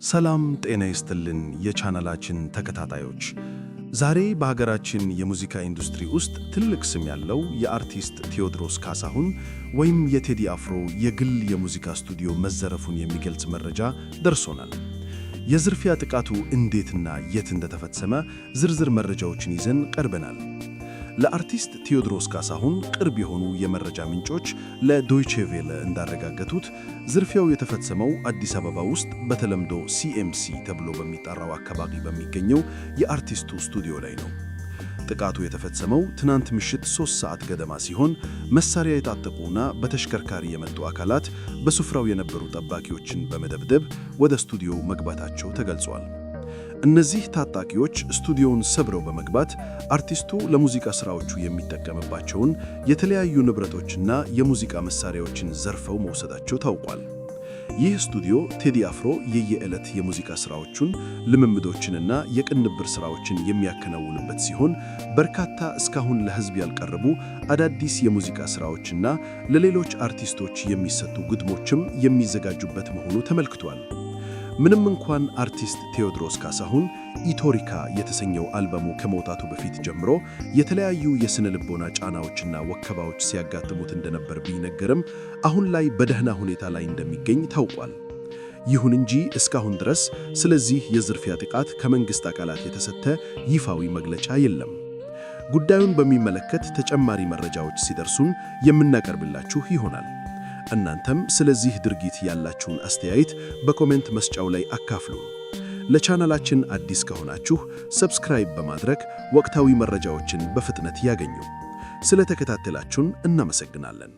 ሰላም ጤና ይስጥልን የቻናላችን ተከታታዮች፣ ዛሬ በሀገራችን የሙዚቃ ኢንዱስትሪ ውስጥ ትልቅ ስም ያለው የአርቲስት ቴዎድሮስ ካሳሁን ወይም የቴዲ አፍሮ የግል የሙዚቃ ስቱዲዮ መዘረፉን የሚገልጽ መረጃ ደርሶናል። የዝርፊያ ጥቃቱ እንዴትና የት እንደተፈጸመ ዝርዝር መረጃዎችን ይዘን ቀርበናል። ለአርቲስት ቴዎድሮስ ካሳሁን ቅርብ የሆኑ የመረጃ ምንጮች ለዶይቼ ቬለ እንዳረጋገጡት ዝርፊያው የተፈጸመው አዲስ አበባ ውስጥ በተለምዶ ሲኤምሲ ተብሎ በሚጠራው አካባቢ በሚገኘው የአርቲስቱ ስቱዲዮ ላይ ነው። ጥቃቱ የተፈጸመው ትናንት ምሽት 3 ሰዓት ገደማ ሲሆን መሳሪያ የታጠቁና በተሽከርካሪ የመጡ አካላት በስፍራው የነበሩ ጠባቂዎችን በመደብደብ ወደ ስቱዲዮው መግባታቸው ተገልጿል። እነዚህ ታጣቂዎች ስቱዲዮውን ሰብረው በመግባት አርቲስቱ ለሙዚቃ ሥራዎቹ የሚጠቀምባቸውን የተለያዩ ንብረቶችና የሙዚቃ መሳሪያዎችን ዘርፈው መውሰዳቸው ታውቋል። ይህ ስቱዲዮ ቴዲ አፍሮ የየዕለት የሙዚቃ ሥራዎቹን፣ ልምምዶችንና የቅንብር ሥራዎችን የሚያከናውንበት ሲሆን በርካታ እስካሁን ለሕዝብ ያልቀረቡ አዳዲስ የሙዚቃ ሥራዎችና ለሌሎች አርቲስቶች የሚሰጡ ግጥሞችም የሚዘጋጁበት መሆኑ ተመልክቷል። ምንም እንኳን አርቲስት ቴዎድሮስ ካሳሁን ኢቶሪካ የተሰኘው አልበሙ ከመውጣቱ በፊት ጀምሮ የተለያዩ የሥነ ልቦና ጫናዎችና ወከባዎች ሲያጋጥሙት እንደነበር ቢነገርም አሁን ላይ በደህና ሁኔታ ላይ እንደሚገኝ ታውቋል። ይሁን እንጂ እስካሁን ድረስ ስለዚህ የዝርፊያ ጥቃት ከመንግሥት አካላት የተሰጠ ይፋዊ መግለጫ የለም። ጉዳዩን በሚመለከት ተጨማሪ መረጃዎች ሲደርሱን የምናቀርብላችሁ ይሆናል። እናንተም ስለዚህ ድርጊት ያላችሁን አስተያየት በኮሜንት መስጫው ላይ አካፍሉ። ለቻናላችን አዲስ ከሆናችሁ ሰብስክራይብ በማድረግ ወቅታዊ መረጃዎችን በፍጥነት ያገኙ። ስለተከታተላችሁን እናመሰግናለን።